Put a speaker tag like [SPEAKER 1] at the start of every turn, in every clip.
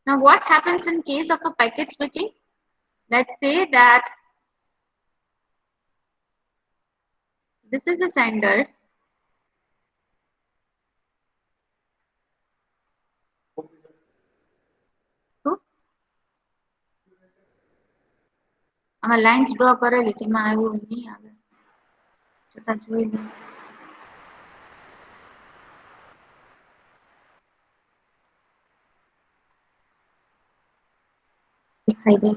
[SPEAKER 1] Now what happens in case of a packet switching? Let's say that this is a sender. आमा lines draw करेली છે એમાં આવ્યું નહીં આવે છતાં જોઈ લો दिखाई दे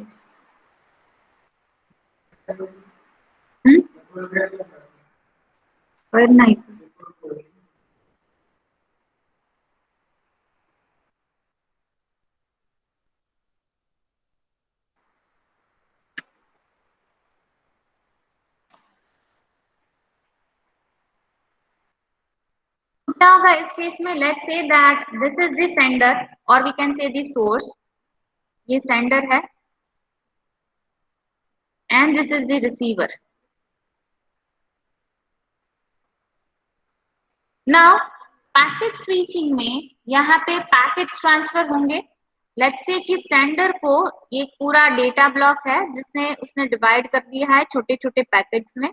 [SPEAKER 1] पर नहीं क्या होगा इस केस में? Let's say that this is the sender और we can say the source. ये सेंडर है and this is the receiver. Now packet switching में यहाँ पे पैकेट्स ट्रांसफर होंगे. लेट्स से कि सेंडर को ये पूरा डेटा ब्लॉक है जिसने उसने डिवाइड कर दिया है छोटे छोटे पैकेट्स में,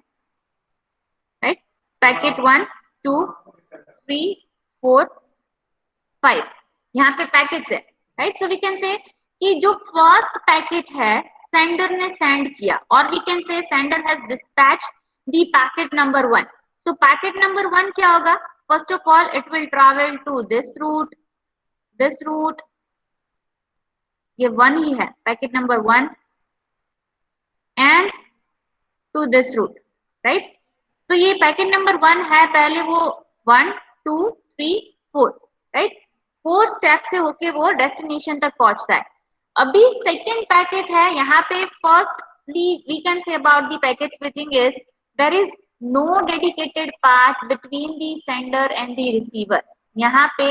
[SPEAKER 1] राइट? पैकेट 1 2 3 4 5 यहाँ पे पैकेट्स है, right? So we can say कि जो फर्स्ट पैकेट है सेंडर ने सेंड किया और we can say sender has dispatch the packet number 1. तो पैकेट नंबर 1 क्या होगा? First of all it will travel to this route, ये 1 ही है packet number 1 and to this route, right? तो ये पैकेट नंबर 1 है, पहले वो 1 2 3 4, राइट? 4 स्टेप से होके वो डेस्टिनेशन तक पहुंचता है. अभी सेकेंड पैकेट है यहाँ पे. Firstly we can say about the packet switching is there is no dedicated path between the sender and the receiver. यहाँ पे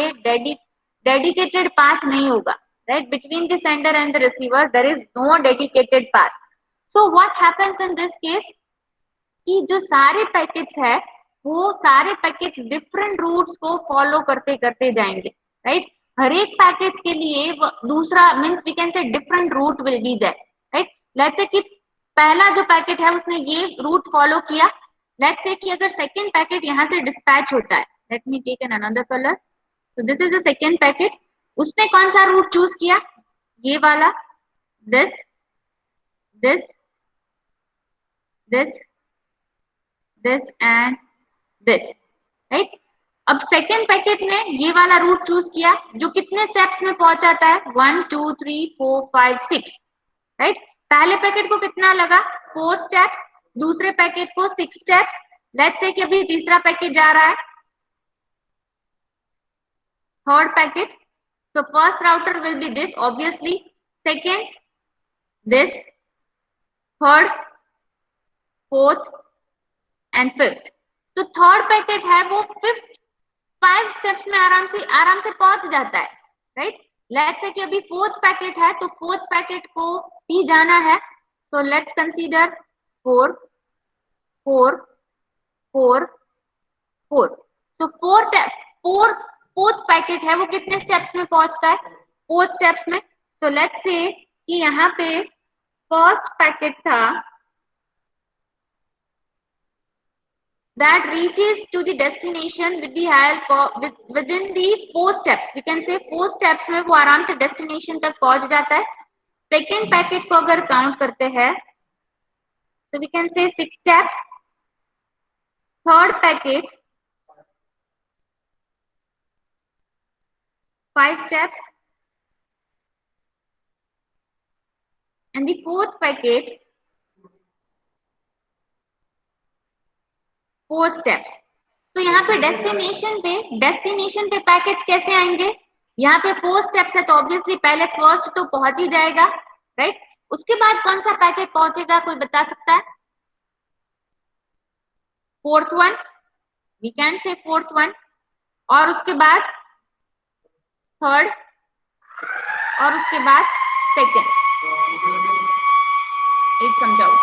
[SPEAKER 1] डेडिकेटेड पाथ नहीं होगा, right? Between the sender and the receiver there is no dedicated path. So what happens in this case कि जो सारे packets है वो सारे पैकेट्स डिफरेंट रूट्स को फॉलो करते करते जाएंगे, राइट? हर एक पैकेट्स के लिए दूसरा means we can say different route will be there, right? Let's say कि पहला जो पैकेट है उसने ये रूट फॉलो किया. लेट्स से कि अगर सेकंड पैकेट यहाँ से डिस्पैच होता है, let me take an another colour. तो this is the second packet. उसने कौन सा रूट चूज किया? ये वाला, this this this this and this, right? अब सेकेंड पैकेट ने ये वाला रूट चूज किया जो कितने स्टेप्स में पहुंचाता है? 1 2 3 4 5 6, राइट? पहले पैकेट को कितना लगा? 4 स्टेप्स. दूसरे पैकेट को 6 स्टेप्स. लेट्स से कि अभी तीसरा पैकेट जा रहा है, थर्ड पैकेट. तो first router will be this obviously, second this, third, fourth and fifth. तो थर्ड पैकेट है वो फिफ्थ 5 स्टेप्स में आराम से पहुंच जाता है, राइट? लेट्स से कि अभी फोर्थ पैकेट है तो फोर्थ पैकेट को भी जाना है. So let's consider 4 4 4 4. तो फोर्थ पैकेट है वो कितने स्टेप्स में पहुंचता है? 4 स्टेप्स में. सो लेट्स से कि यहाँ पे फर्स्ट पैकेट था that reaches to the destination with the help of within the 4 steps. We can say 4 steps में वो आराम से destination तक पहुंच जाता है. सेकेंड पैकेट को अगर काउंट करते हैं तो we can say 6 steps. Third packet 5 steps and the fourth packet 4 steps. तो यहाँ पे डेस्टिनेशन पे पैकेट्स कैसे आएंगे? यहाँ पे 4 स्टेप्स है तो ऑब्वियसली पहले फर्स्ट तो पहुंच ही जाएगा, राइट? उसके बाद कौन सा पैकेट पहुंचेगा, कोई बता सकता है? Fourth one, we can say fourth one. और उसके बाद थर्ड और उसके बाद सेकेंड. एक समझाओ.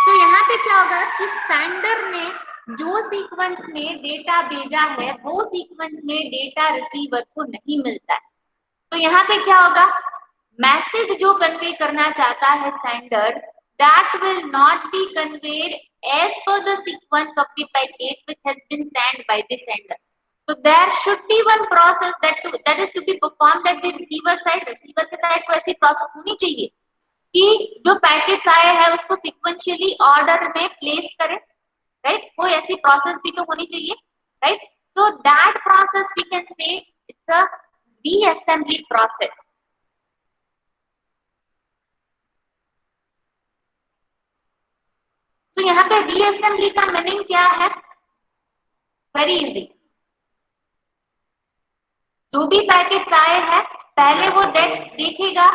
[SPEAKER 1] तो यहाँ पे क्या होगा कि सेंडर ने जो सीक्वेंस में डेटा भेजा है वो सीक्वेंस में डेटा रिसीवर को नहीं मिलता है. तो यहाँ पे क्या होगा? मैसेज जो कन्वे करना चाहता है sender, that will not be conveyed as per the sequence of the packet which has been sent by the sender. So there should be one process that is to be performed at the receiver side. receiver के side को ऐसी process होनी चाहिए कि जो packets आए हैं उसको सिक्वेंशियली ऑर्डर में प्लेस करें, राइट? कोई ऐसी प्रोसेस भी तो होनी चाहिए, right? So that process we can say it's a reassembly process. तो यहाँ पे रीअसेंबली का मीनिंग क्या है? Very easy. जो भी पैकेट्स आए हैं पहले वो देखेगा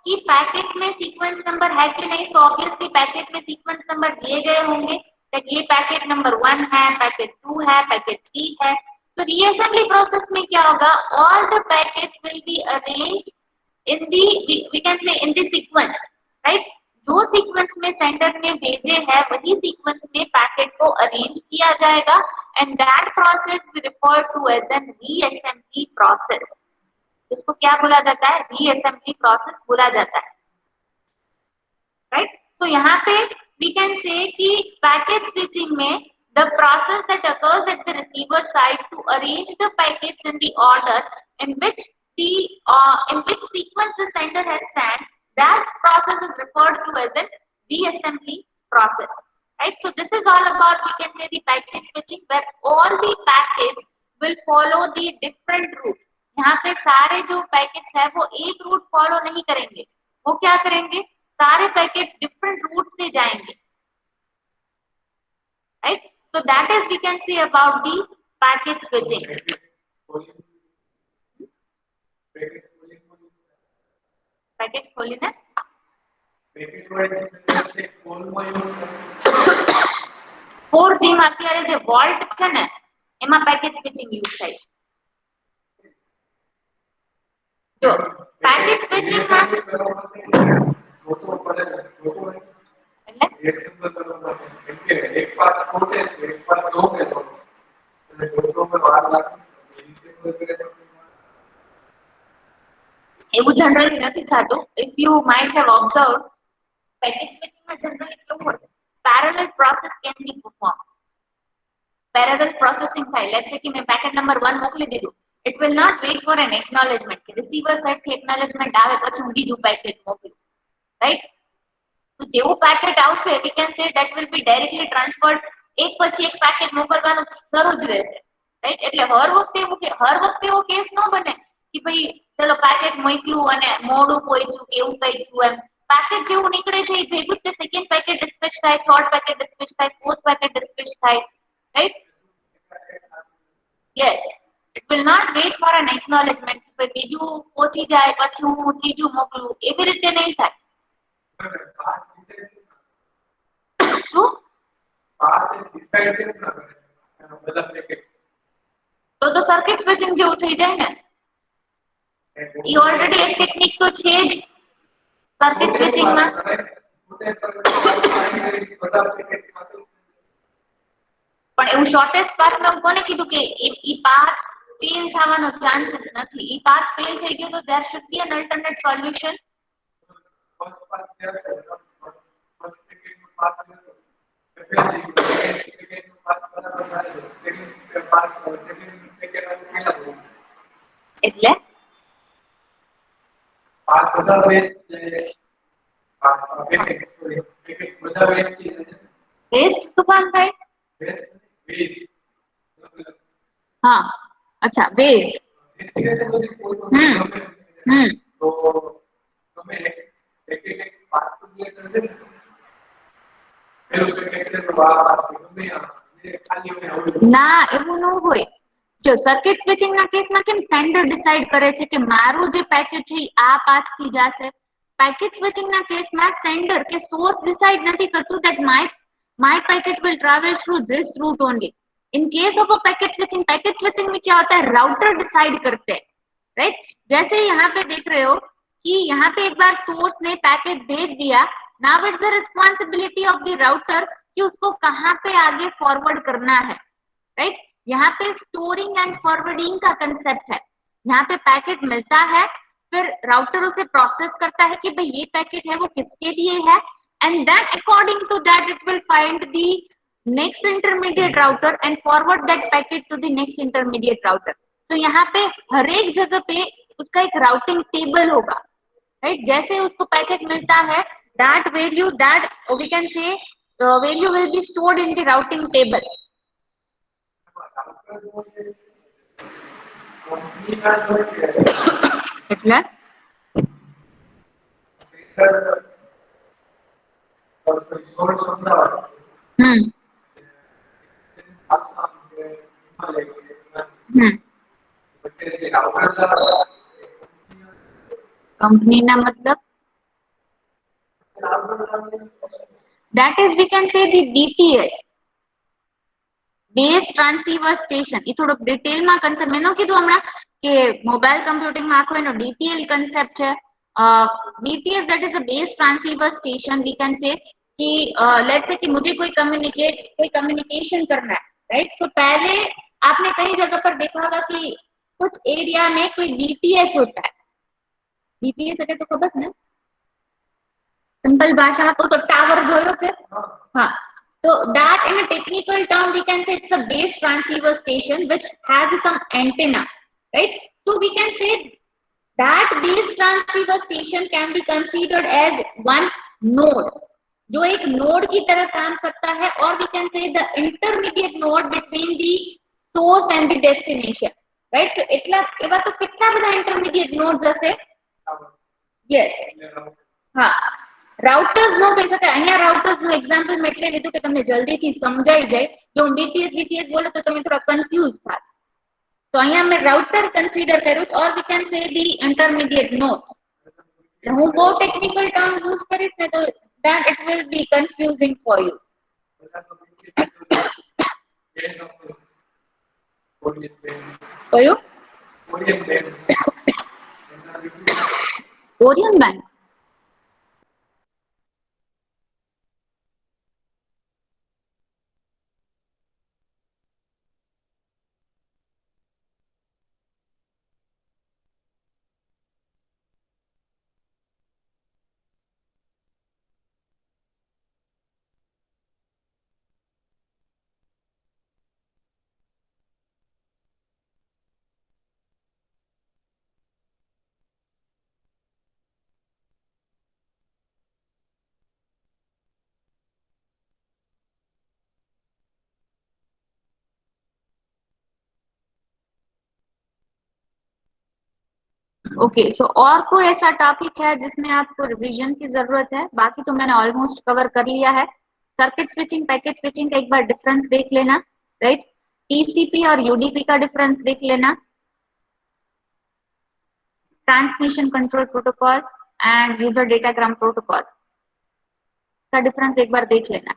[SPEAKER 1] कि पैकेट्स में सीक्वेंस नंबर है कि नहीं. सो ऑब्वियसली पैकेट में सीक्वेंस नंबर दिए गए होंगे. ये पैकेट नंबर 1 है, पैकेट 2 है, पैकेट 3 है. तो रीअसेंबली प्रोसेस में क्या होगा? All the packets will be arranged in the we can say in the sequence, right? जो सीक्वेंस में सेंडर ने भेजे हैं वही सीक्वेंस में पैकेट को अरेंज किया जाएगा and that process we refer to as an reassembly process. इसको क्या बोला जाता है? रीअसेंबली प्रोसेस बोला जाता है, राइट? तो यहाँ पे वी कैन से कि पैकेट स्विचिंग में the process that occurs at the receiver side to arrange the packets in the order in which sequence the sender has sent, that process is referred to as a reassembly process, right? So this is all about, we can say, the packet switching where all the packets will follow the different route. यहाँ पे सारे जो packets है वो एक route follow नहीं करेंगे. वो क्या करेंगे? सारे पैकेट्स डिफरेंट रूट से जाएंगे, right? So that is we can say about the packet switching. Packet खोलना 4G માં અત્યારે જે વોલ્ટ છે ને એમાં પેકેટ સ્વિચિંગ યુઝ થાય છે. જો પેકેટ સ્વિચિંગ માં એવું જનરલી નથી થતું. If you might have observed, packet switching માં જનરલી કેવું હોય? Parallel process can be perform. Parallel processing થાય. લેટ્સ સે કે મેં પેકેટ નંબર 1 મોકલી દીધું. It will not wait for an acknowledgement કે રિસીવર સાઇડ થી એક્નોલેજમેન્ટ આવે પછી હું બીજું પેકેટ મોકલું, રાઈટ? તો જેવું પેકેટ આવશે we can say that will be directly transferred. એક પછી એક પેકેટ મોકલવાનું શરૂ જ રહેશે, રાઈટ? એટલે હર વખતે એવો કેસ ન બને કે ભાઈ ચલો પેકેટ મોકલું અને મોડું પહોંચ્યું કે એવું કઈ થયું. એમ પેકેટ જેવું નીકળે છે એ ભેગું જ સેકન્ડ પેકેટ ડિસ્પેચ થાય, થર્ડ પેકેટ ડિસ્પેચ થાય, ફોર્થ પેકેટ ડિસ્પેચ થાય, right? Yes, it will not wait for an acknowledgement કે ભાઈ બીજું પહોંચી જાય પછી હું ત્રીજું મોકલું. એવી રીતે નહીં થાય. શું? તો સર્કિટ સ્વિચિંગ જેવું થઈ જાય ને. એ ઓલરેડી એક ટેકનિક તો છે જ સર્કિટ સ્વિચિંગ માં. પણ એવું શોર્ટેસ્ટ પાથ માં કોને કીધું કે ઈ પાથ ફેલ થવાનો ચાન્સીસ નથી. ઈ પાથ ફેલ થઈ ગયો તો there should be an alternate solution. એટલે વેસ્ટ શું કામ થાય? હા, અચ્છા, વેસ્ટ. ના, એવું ન હોય. જો સર્કિટ સ્વિચિંગ ના કેસમાં કેમ સેન્ડર ડિસાઈડ કરે છે કે મારું જે પેકેટ છે આ પાથ થી જશે. પેકેટ સ્વિચિંગ ના કેસમાં સેન્ડર કે સોર્સ ડિસાઈડ નથી કરતું that my packet will travel through this route only. In case of a packet switching में क्या होता है? राउटर डिसाइड करते हैं, राइट? जैसे यहाँ पे देख रहे हो कि यहाँ पे एक बार सोर्स ने पैकेट भेज दिया. Now it's the responsibility of the router कि उसको कहाँ पे आगे फॉरवर्ड करना है, राइट? यहाँ पे स्टोरिंग एंड फॉरवर्डिंग का कंसेप्ट है. यहाँ पे पैकेट मिलता है, फिर राउटर उसे प्रोसेस करता है कि भाई ये पैकेट है वो किसके लिए है, and then according to that it will find the next intermediate router and forward that packet to the next intermediate router. तो यहाँ पे हर एक जगह पे उसका एक राउटिंग टेबल होगा, राइट। जैसे उसको पैकेट मिलता है, that value, that we can say value will be stored in the routing table. એટલે હમ હમ કંપનીના મતલબ that is we can say the BTS, base transceiver station. એ થોડોક ડિટેલમાં કન્સેપ્ટ મેં ન કીધું હમણાં કે મોબાઈલ કમ્પ્યુટિંગમાં આખો એનો ડિટેલ કન્સેપ્ટ છે. BTS that is a base transceiver station we can say कि लेट्स से कि मुझे कोई कम्युनिकेशन करना है, राइट। सो पहले आपने कई जगह पर देखा होगा कि कुछ एरिया में कोई BTS होता है. BTS એટલે તો ખબર ને, સિમ્પલ ભાષામાં કહું તો ટાવર જોયો છે. હા, so that in a technical term we can say it's a base transceiver station which has some antenna, right. So we can say that base transceiver station can be considered as one node, जो एक node की तरह काम करता है, और we can say the intermediate node between the source and the destination, right. So એટલા એવા તો કેટલા બધા intermediate nodes હશે. Yes. હા, રાઉટર્સ નો કહી શકાય. અહીંયા રાઉટર્સ નું એક્ઝામ્પલ મેં એટલે લીધું કે તમને જલ્દીથી સમજાઈ જાય. જો હું BTS બોલો તો તમે થોડા કન્ફ્યુઝ થાય. તો અહીંયા મેં રાઉટર કન્સિડર કર્યું, or we can say the intermediate nodes. હું બહુ ટેકનિકલ ટર્મ યુઝ કરીશ ને તો then it will be confusing for you. કયું? ઓરિયન બેંક. ओके, सो और कोई ऐसा टॉपिक है जिसमें आपको रिवीजन की जरूरत है? बाकी तो मैंने ऑलमोस्ट कवर कर लिया है. सर्किट स्विचिंग, पैकेट स्विचिंग का एक बार डिफरेंस देख लेना, राइट. TCP और UDP का डिफरेंस देख लेना. Transmission control protocol and user datagram protocol का डिफरेंस एक बार देख लेना.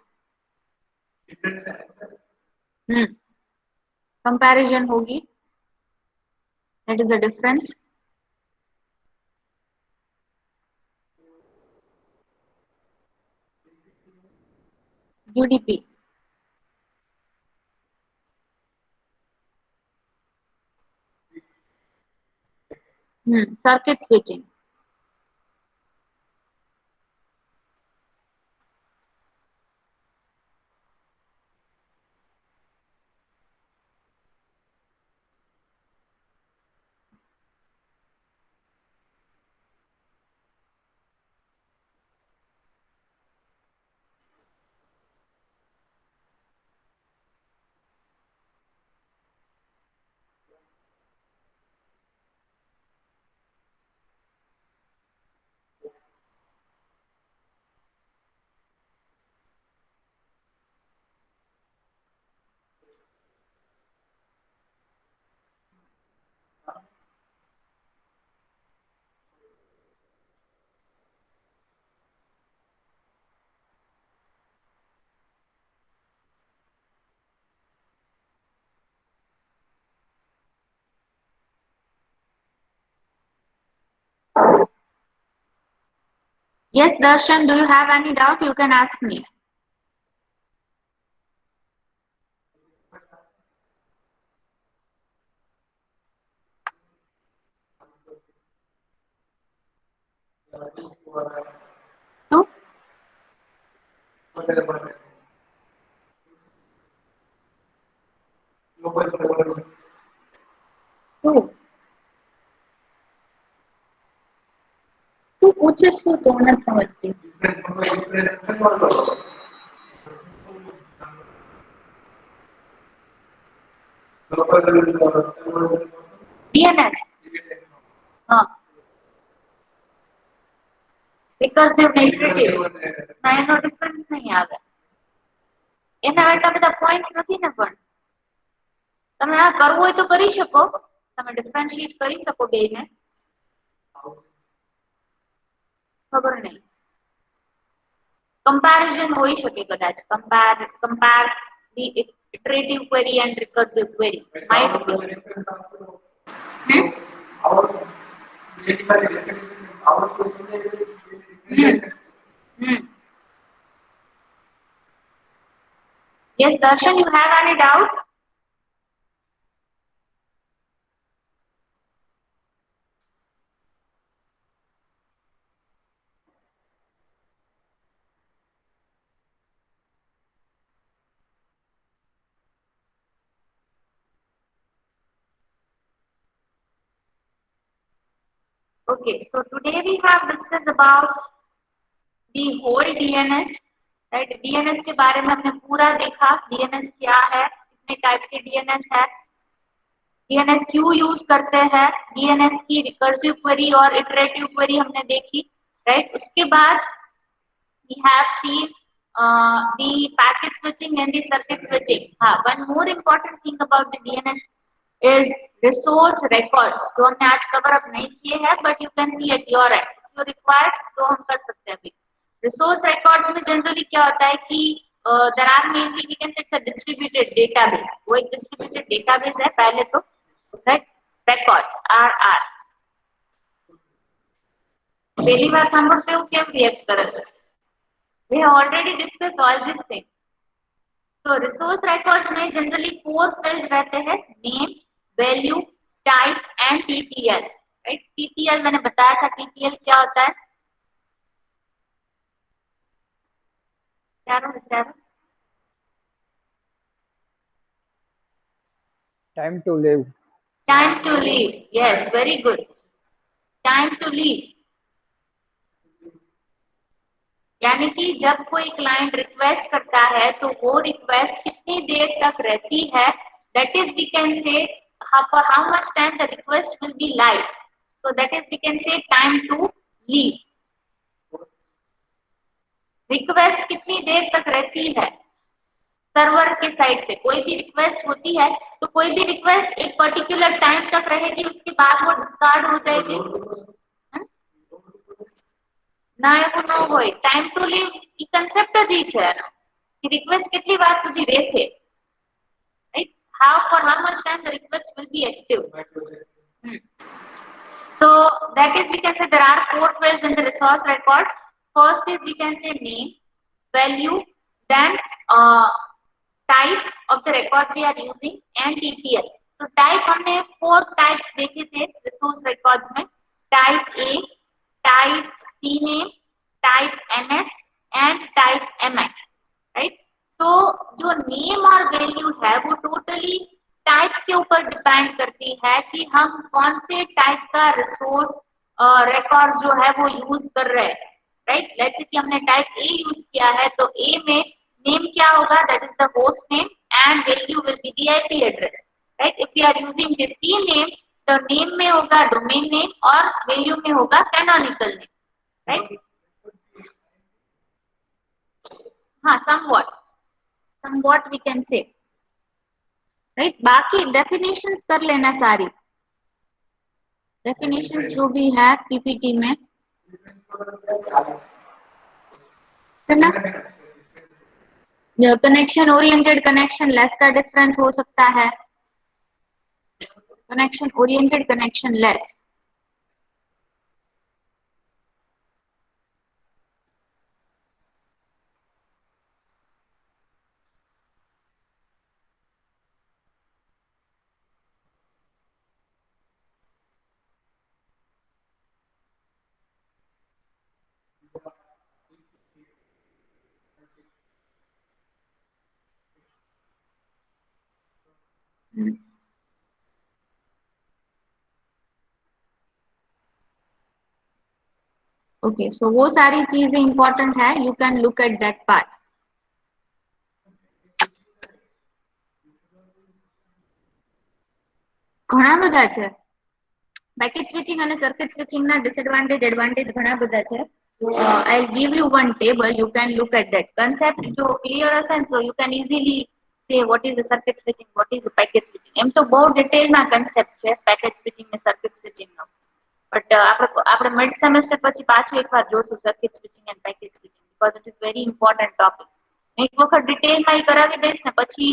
[SPEAKER 1] कंपैरिजन होगी, that is a difference. UDP. Circuit switching. Yes, Darshan, do you have any doubt? You can ask me. तो तो तू पूछे तो ना समझती डीएनएस हाँ रिकर्सिव नेगेटिव ના એનો ડિફરન્સ નહીં આવે એના એટલા બધા પોઈન્ટ્સ નથી ને પણ તમે આ કરવું હોય તો કરી શકો તમે ડિફરન્શિએટ કરી શકો બેને ખબર નહીં કમ્પેરિઝન હોઈ શકે કદાચ compare the iterative query and recursive query might be Yes, Darshan, you have any doubt? Okay, so today we have discussed about the whole DNS, right? DNS के बारे में हमने पूरा देखा DNS क्या है, कितने टाइप के DNS है, DNS क्यों यूज करते हैं, DNS की रिकर्सिव क्वेरी और इटरेटिव क्वेरी हमने देखी, राइट? उसके बाद we have seen the packet switching and the circuit switching. हाँ, one more important thing about the DNS is resource records जो हमने आज कवर अप नहीं किए हैं but you can see at your end. If you require तो हम कर सकते हैं अभी. Resource records में generally क्या होता है कि there are mainly we can say it's a distributed database. वो एक distributed database है पहले तो, right? Records RR. पहली बार समझते हो क्या रिएक्ट करें? We have already discussed all these things. So resource records में generally 4 fields रहते हैं name, value, type and TTL. Right? TTL मैंने बताया था TTL क्या होता है?
[SPEAKER 2] Time to live.
[SPEAKER 1] Time to live. Yes, very good. Time to live. यानी कि जब कोई क्लाइंट रिक्वेस्ट करता है तो वो रिक्वेस्ट कितनी देर तक रहती है, that is we can say for how much time the request will be live. So that is we can say time to leave. Request कितनी देर तक रहती है सर्वर के साइड से, कोई भी रिक्वेस्ट होती है तो कोई भी रिक्वेस्ट एक पर्टिकुलर टाइम तक रहेगी, उसके बाद वो डिस्कार्ड हो जाएगी ना એવું ન હોય. ટાઈમ ટુ લીવ ઈ કન્સેપ્ટ જ ઈ છે એનો કે રિક્વેસ્ટ કેટલી વાર સુધી રહેશે, right? for how much time the request will be active. So that is we can say there are 4 fields in the resource records. First is we can say name, value, then type of the record we are using and TTL. So type हमने 4 types देखे थे resource records में, type A, type CNAME, type MS and type MX, right? तो जो name और value है वो totally type के ऊपर डिपेंड करती है कि हम कौन से टाइप का रिसोर्स रिकॉर्ड जो है वो यूज कर रहे हैं, राइट? लेट्स से कि हमने टाइप ए यूज किया है तो ए में नेम क्या होगा, that is the host name and value will be the IP address, right? If you are using the C name तो नेम में होगा डोमेन नेम और वैल्यू में होगा कैनोनिकल नेम, राइट? हाँ, somewhat we can say, right? बाकी definitions कर लेना सारी डेफिनेशंस जो भी है पीपीटी में, है ना? कनेक्शन ओरिएंटेड कनेक्शन लेस का डिफरेंस हो सकता है, connection oriented connectionless. Okay, so वो सारी चीजें इंपॉर्टेंट है, you can look at that part. ઘણા બધા છે. પેકેટ સ્વિચિંગ અને સર્કિટ સ્વિચિંગ ના ડિસએડવાન્ટેજ એડવાન્ટેજ ઘણા બધા છે. I'll give you one table, you can look at that concept. જો clear હશે તો you can easily say what is the circuit switching, what is the packet switching. એમ તો બહુ ડિટેલ માં concept છે પેકેટ સ્વિચિંગ ને સર્કિટ સ્વિચિંગ નો, બટ આપણે mid semester પછી પાછું એકવાર જોશું circuit switching and packet switching, because it is very important topic. એક વખત ડિટેલમાં એ કરાવી દઈશ ને પછી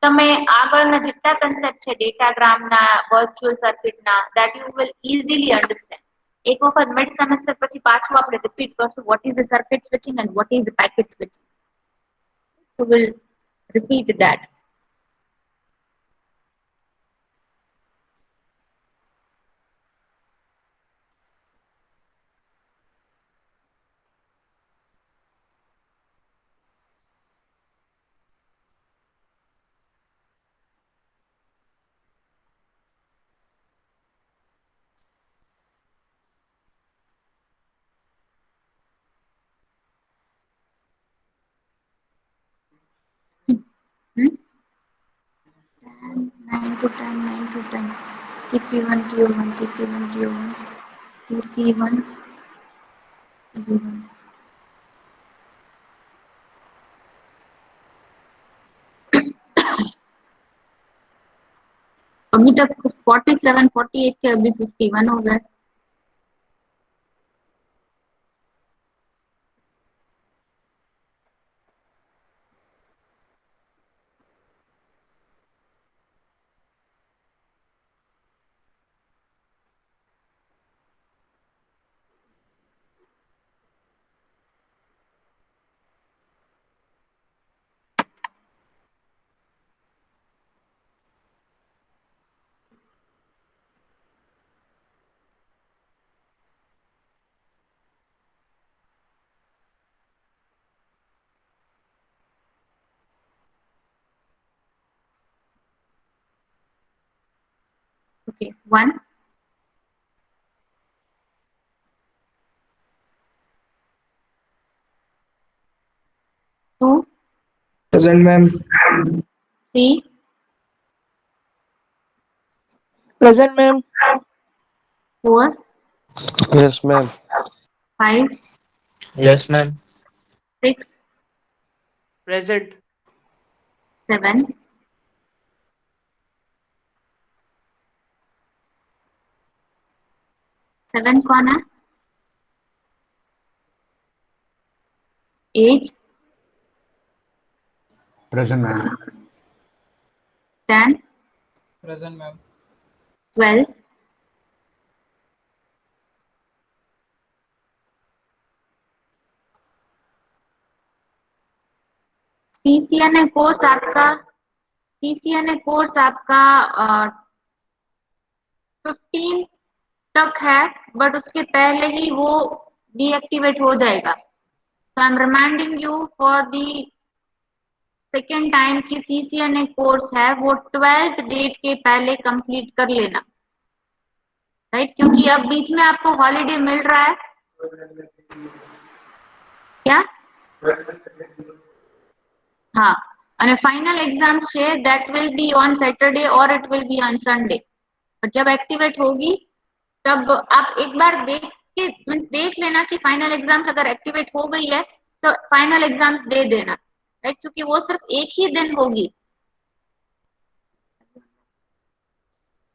[SPEAKER 1] તમે આગળના જેટલા કન્સેપ્ટ છે ડેટાગ્રામના, વર્ચ્યુઅલ સર્કિટના, that you will easily understand. એક વખત મિડ સેમેસ્ટર પછી પાછું આપણે રિપીટ કરશું what is the circuit switching and what is the packet switching. So we'll repeat that. Hmm? 9 to 10, 9 to 10. TP1, TO1, TP1, TO1, TC1, TB1. अभी तक 47, 48 के अभी 51 हो गए. Okay, 1, 2,
[SPEAKER 2] Present, ma'am.
[SPEAKER 1] 3,
[SPEAKER 3] Present, ma'am.
[SPEAKER 1] 4,
[SPEAKER 3] Yes, ma'am.
[SPEAKER 1] 5,
[SPEAKER 3] Yes, ma'am.
[SPEAKER 1] 6,
[SPEAKER 4] Present.
[SPEAKER 1] 7, 7 कौन है? 8,
[SPEAKER 2] Present, ma'am.
[SPEAKER 1] 10,
[SPEAKER 2] Present, ma'am.
[SPEAKER 1] 12, 15 तक है, बट उसके पहले ही वो डीएक्टिवेट हो जाएगा. तो I am reminding you for the second time की सीसीएनए कोर्स है वो 12th डेट के पहले कंप्लीट कर लेना, राइट? क्योंकि अब बीच में आपको हॉलीडे मिल रहा है क्या? हाँ, અને फाइनल एग्जाम છે that will be on Saturday or it will be on Sunday. और जब एक्टिवेट होगी तब आप एक बार देख के मीन्स देख लेना कि फाइनल एग्जाम्स अगर एक्टिवेट हो गई है तो फाइनल एग्जाम्स दे देना, राइट? क्योंकि वो सिर्फ एक ही दिन होगी.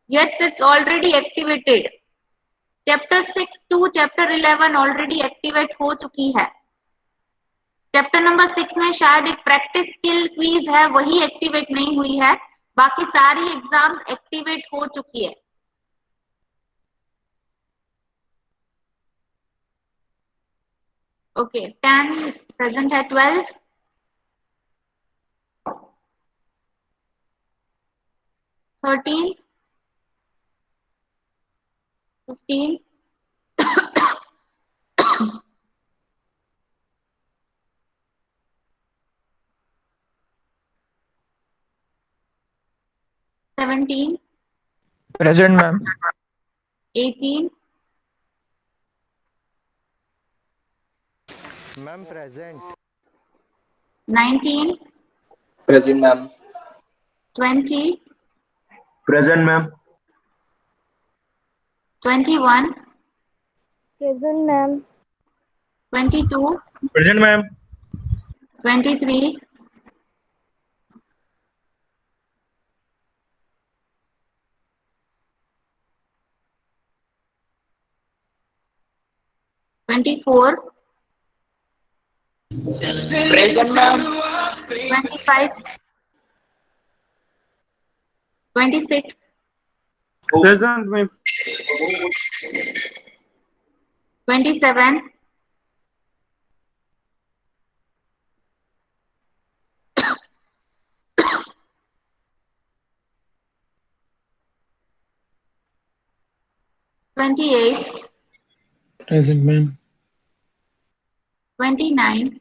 [SPEAKER 1] Yet it's already activated. Chapter 6 to chapter 11 already activate हो चुकी है. चैप्टर नंबर 6 में शायद एक प्रैक्टिस स्किल क्विज है, वही एक्टिवेट नहीं हुई है, बाकी सारी एग्जाम्स एक्टिवेट हो चुकी है. ओके, 10 प्रेजेंट है, 12, 13, 15, 17, 17,
[SPEAKER 3] Present, ma'am.
[SPEAKER 1] 18,
[SPEAKER 3] Ma'am, present.
[SPEAKER 1] 19,
[SPEAKER 2] Present, ma'am.
[SPEAKER 1] 20,
[SPEAKER 3] Present, ma'am.
[SPEAKER 1] 21,
[SPEAKER 5] Present, ma'am.
[SPEAKER 1] 22,
[SPEAKER 2] Present, ma'am.
[SPEAKER 1] 23, 24,
[SPEAKER 3] Present, ma'am.
[SPEAKER 1] 25, 26,
[SPEAKER 3] Present, ma'am.
[SPEAKER 1] 27, 28,
[SPEAKER 2] Present, ma'am.
[SPEAKER 1] 29,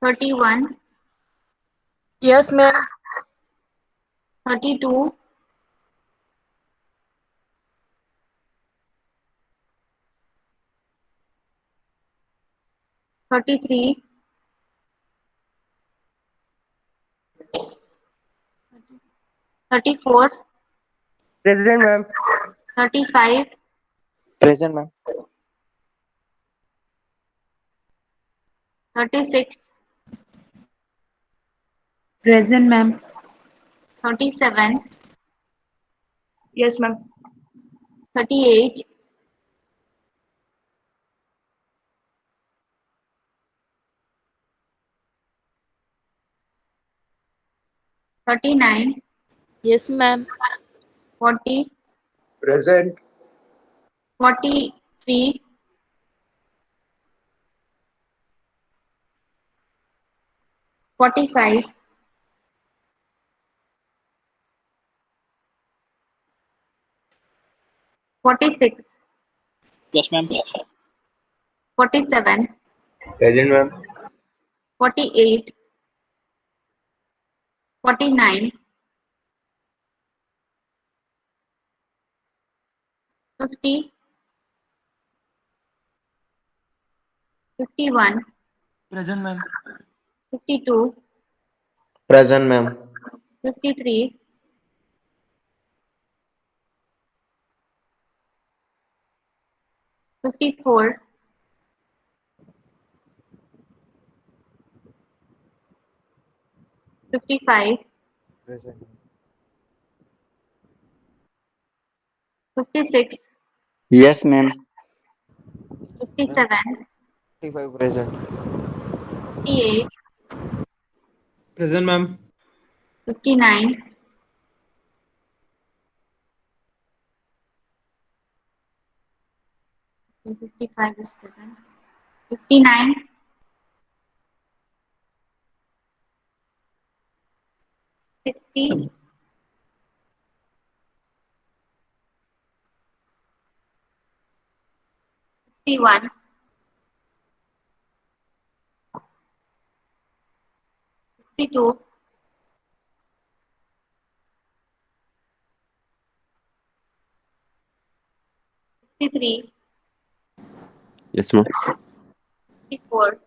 [SPEAKER 1] 31,
[SPEAKER 5] Yes, ma'am.
[SPEAKER 1] 32, 33, 34,
[SPEAKER 3] Present, ma'am.
[SPEAKER 1] 35,
[SPEAKER 3] Present, ma'am.
[SPEAKER 1] 36,
[SPEAKER 5] Present, ma'am.
[SPEAKER 1] 37,
[SPEAKER 5] Yes, ma'am.
[SPEAKER 1] 38, 39,
[SPEAKER 5] Yes, ma'am.
[SPEAKER 1] 40,
[SPEAKER 3] Present.
[SPEAKER 1] 43, 45, 46,
[SPEAKER 2] Yes, ma'am.
[SPEAKER 1] 47,
[SPEAKER 3] Present, ma'am.
[SPEAKER 1] 48, 49, 50, 51,
[SPEAKER 2] Present, ma'am.
[SPEAKER 1] 52,
[SPEAKER 3] Present, ma'am.
[SPEAKER 1] 53, 54, 55,
[SPEAKER 3] Present.
[SPEAKER 1] 56,
[SPEAKER 6] Yes, ma'am.
[SPEAKER 1] 57,
[SPEAKER 3] 55 present.
[SPEAKER 1] 58,
[SPEAKER 2] Present, ma'am.
[SPEAKER 1] 59, 55 is present, 59, 60, 61, 62, 63,
[SPEAKER 6] Yes, ma'am.
[SPEAKER 1] 64,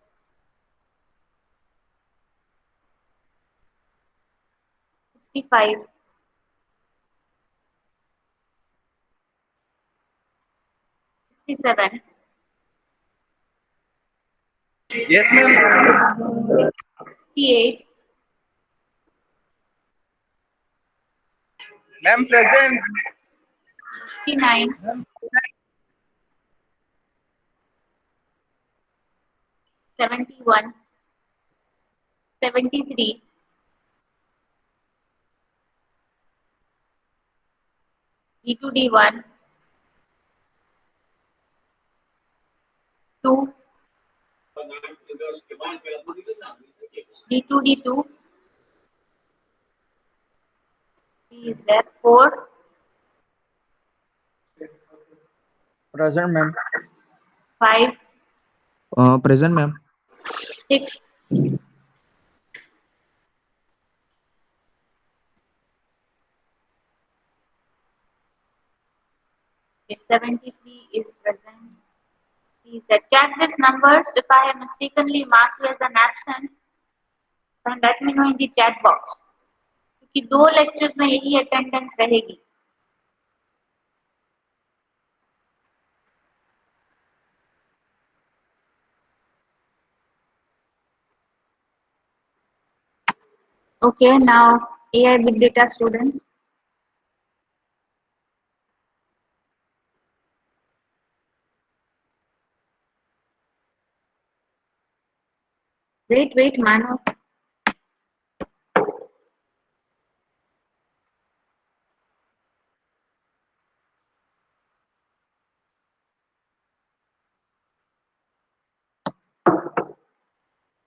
[SPEAKER 1] 65, 67,
[SPEAKER 3] Yes, ma'am.
[SPEAKER 1] 68,
[SPEAKER 3] Ma'am, present.
[SPEAKER 1] 69, 71, 73, D2D1, 2, D2D2, 3 is there, 4,
[SPEAKER 3] Present, ma'am.
[SPEAKER 1] 5,
[SPEAKER 7] Present, ma'am.
[SPEAKER 1] 6. 73 is present. Please check these numbers. If I have mistakenly marked you as an absent, then let me know in the chat box. क्योंकि 2 lectures में यही attendance रहेगी. Okay, now AI Big Data students. Wait, Mano.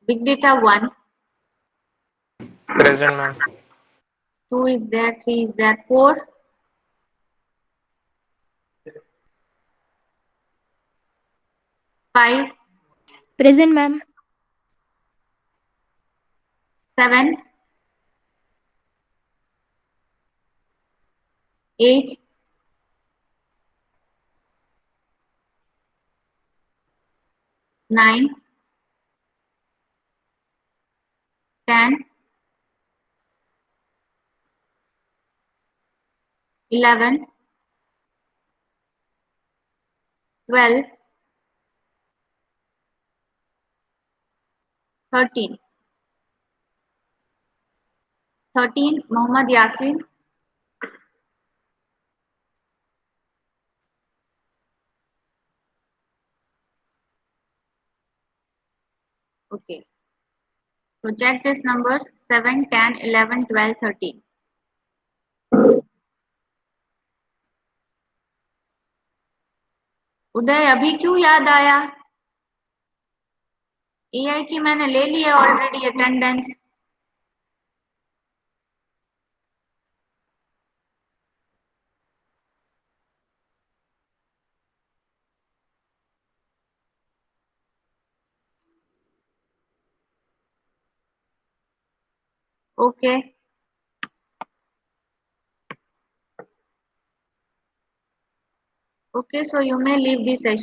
[SPEAKER 1] Big Data 1.
[SPEAKER 3] Present, ma'am.
[SPEAKER 1] 2 is there, 3 is there, 4. 5.
[SPEAKER 5] Present, ma'am.
[SPEAKER 1] 7. 8. 9. 10. 11. 12. 13. 13 Mohammad Yasin. Okay. So check these numbers 7, 10, 11, 12, 13. उदय अभी क्यों याद आया? AI की मैंने ले ली है already attendance. Okay. Okay, so you may leave the session.